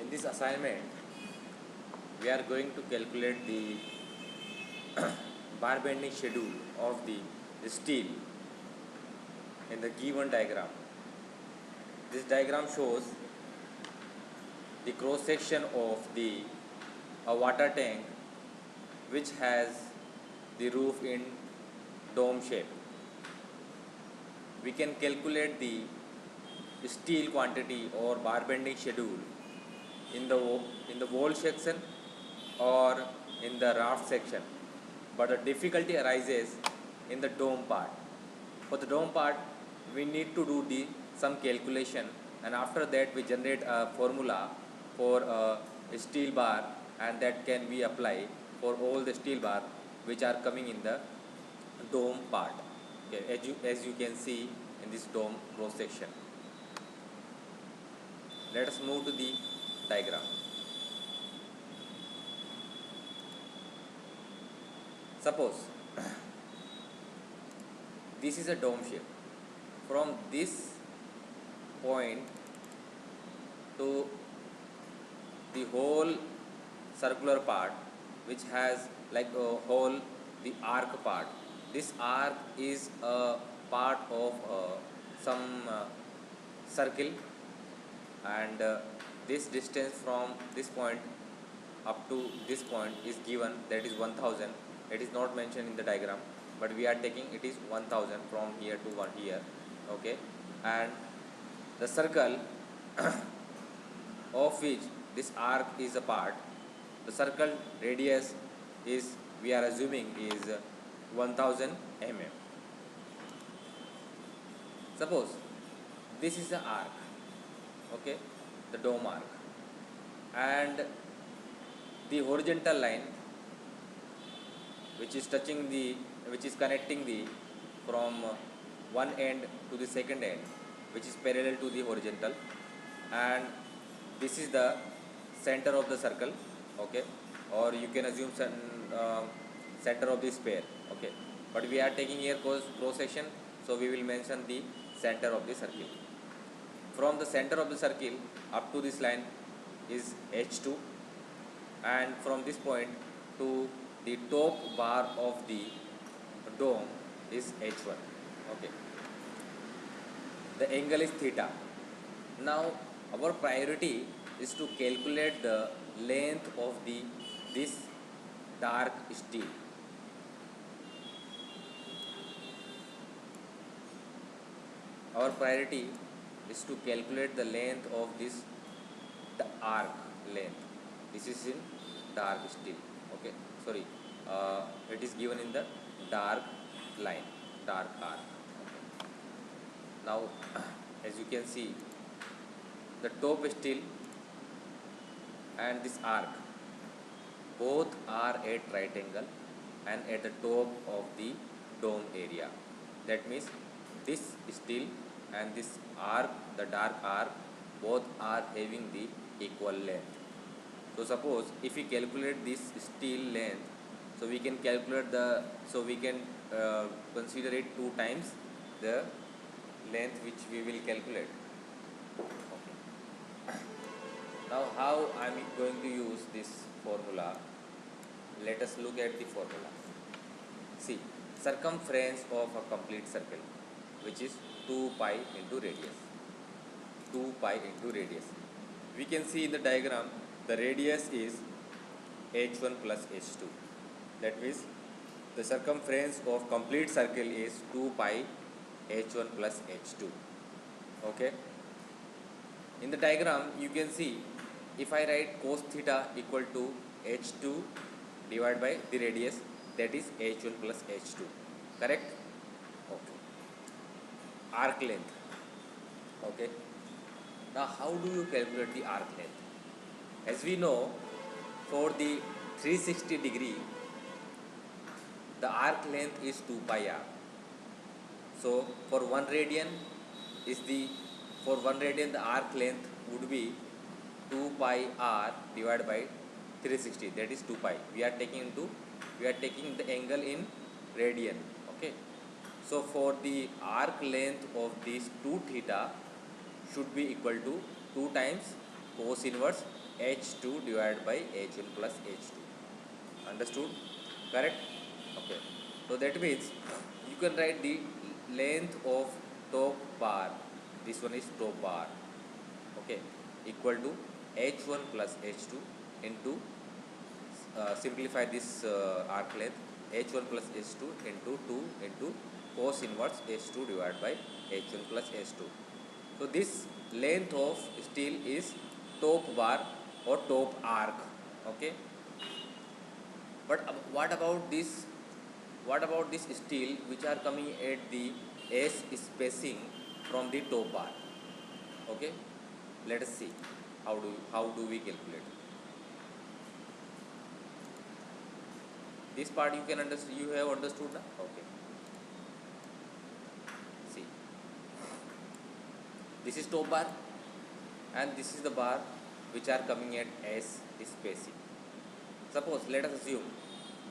In this assignment, we are going to calculate the bar bending schedule of the steel in the given diagram. This diagram shows the cross section of a water tank which has the roof in dome shape. We can calculate the steel quantity or bar bending schedule in the wall section or in the raft section, but the difficulty arises in the dome part. For the dome part, we need to do some calculation, and after that we generate a formula for a steel bar, and that can be applied for all the steel bar which are coming in the dome part. Okay, as you can see in this dome cross section. Let us move to the diagram. Suppose this is a dome shape. From this point to the whole circular part, which has like a whole the arc part. This arc is a part of some circle, and this distance from this point up to this point is given, that is 1000. It is not mentioned in the diagram, but we are taking it is 1000 from here to here. Okay, and the circle of which this arc is a part, the circle radius is, we are assuming, is 1000 mm. Suppose this is the arc, okay, the dome arc, and the horizontal line which is connecting the from one end to the second end, which is parallel to the horizontal, and this is the center of the circle, okay, or you can assume center of the sphere, okay, but we are taking here cross section, so we will mention the center of the circle. From the center of the circle up to this line is H2, and from this point to the top bar of the dome is H1. Okay, the angle is theta. Now our priority is to calculate the length of this dark steel. Our priority is to calculate the length of the arc length. This is in dark steel. Okay, sorry, it is given in the dark line, dark arc. Okay. Now, as you can see, the top steel and this arc both are at right angle and at the top of the dome area. That means this steel and this arc, the dark arc, both are having the equal length. So suppose if we calculate this steel length, so we can calculate consider it 2 times the length which we will calculate. Okay. Now how I am going to use this formula? Let us look at the formula. See, circumference of a complete circle, which is 2 pi into radius. 2 pi into radius. We can see in the diagram the radius is h1 plus h2. That means the circumference of complete circle is 2 pi h1 plus h2. Okay. In the diagram you can see, if I write cos theta equal to h2 divided by the radius, that is h1 plus h2. Correct? Okay. Arc length. Okay. Now how do you calculate the arc length? As we know, for the 360 degree, the arc length is 2 pi r. So for 1 radian the arc length would be 2 pi r divided by 360, that is 2 pi. We are taking the angle in radian. Okay. So for the arc length of this 2 theta should be equal to 2 times cos inverse h2 divided by h1 plus h2. Understood? Correct? Okay. So that means you can write the length of top bar. This one is top bar. Okay. Equal to h1 plus h2 into simplify this arc length h1 plus h2 into 2 into cos inverse h2 divided by h1 plus h2. So this length of steel is top bar or top arc. Okay. But what about this? What about this steel which are coming at the S spacing from the top bar? Okay. Let us see how do we calculate this part. You can understand. You have understood now. Okay. See, this is top bar and this is the bar which are coming at S spacing. Suppose let us assume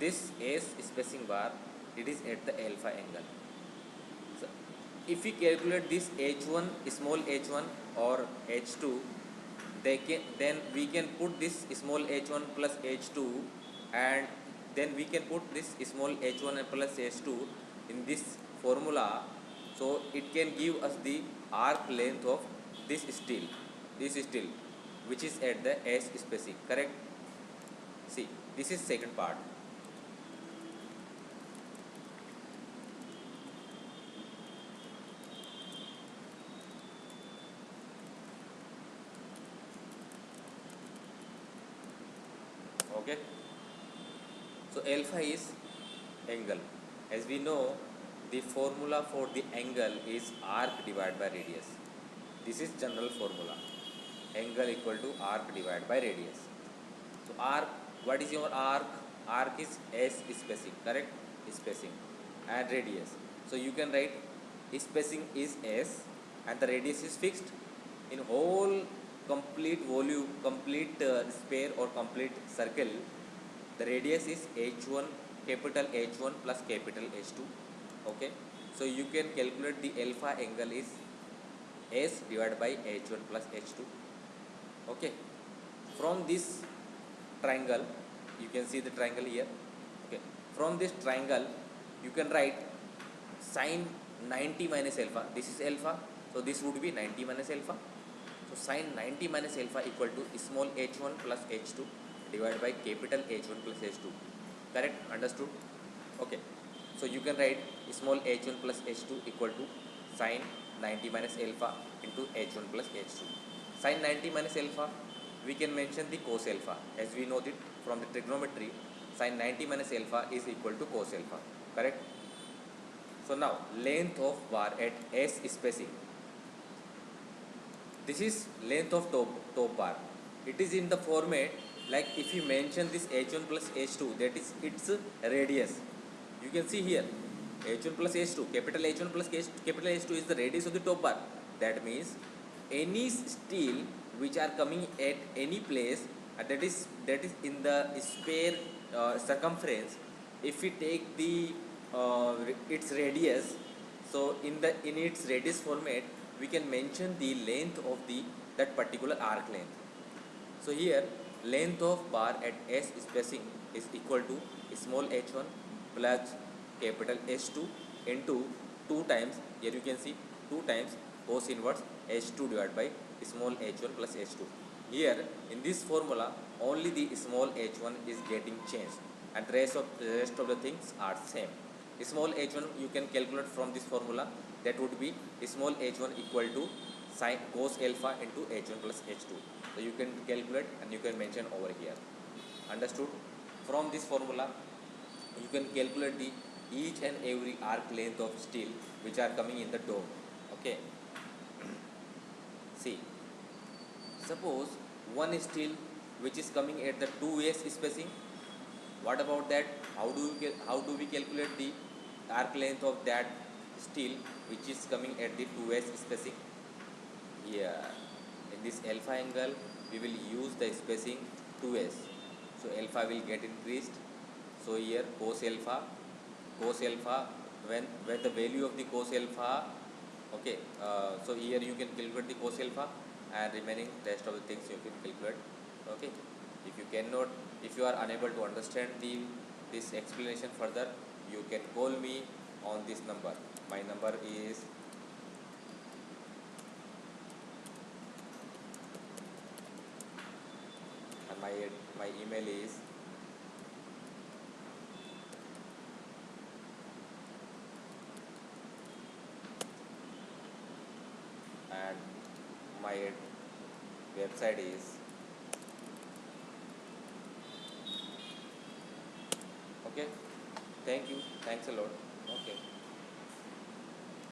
this S spacing bar, it is at the alpha angle. So if we calculate this h1 small h1 or h2, then we can put this small h1 plus h2 and then we can put this small h1 and plus h2 in this formula. So it can give us the arc length of this steel which is at the S spacing. Correct? See, this is second part. Okay. So alpha is angle. As we know, the formula for the angle is arc divided by radius. This is general formula. Angle equal to arc divided by radius. So arc, what is your arc? Arc is S spacing, correct? Spacing and radius. So you can write spacing is S and the radius is fixed in whole complete volume, complete sphere or complete circle. The radius is h1, capital H1 plus capital H2. Okay. So you can calculate the alpha angle is S divided by H1 plus H2. Okay. From this triangle, you can see the triangle here. Okay. From this triangle, you can write sine 90 minus alpha. This is alpha. So this would be 90 minus alpha. So sine 90 minus alpha equal to small h1 plus h2 divided by capital H1 plus H2. Correct? Understood? Okay. So you can write small h1 plus h2 equal to sine 90 minus alpha into h1 plus h2. Sine 90 minus alpha, we can mention the cos alpha. As we know that from the trigonometry, sine 90 minus alpha is equal to cos alpha. Correct? So now length of bar at S spacing. This is length of top bar. It is in the format like if you mention this h1 plus h2, that is its radius. You can see here h1 plus h2, capital H1 plus capital H2 is the radius of the top bar. That means any steel which are coming at any place that is in the sphere circumference, if we take the its radius, so in its radius format we can mention the length of that particular arc length. So here length of bar at S spacing is equal to small h1 plus capital H2 into 2 times, here you can see 2 times cos inverse h2 divided by small h1 plus h2. Here in this formula only the small h1 is getting changed and rest of the things are same. Small h1 you can calculate from this formula, that would be small h1 equal to sin cos alpha into h1 plus h2. So you can calculate and you can mention over here. Understood? From this formula you can calculate the each and every arc length of steel which are coming in the dome. Okay. See, suppose one steel which is coming at the 2s spacing. What about that? How do we calculate the arc length of that steel which is coming at the 2s spacing? Here in this alpha angle we will use the spacing 2s. So alpha will get increased. So here cos alpha, when the value of the cos alpha, okay, so here you can calculate the cos alpha and remaining rest of the things you can calculate Okay, if you cannot, if you are unable to understand this explanation further, you can call me on this number. My number is, and my email is, and my website is. Okay, thank you, thanks a lot. Okay.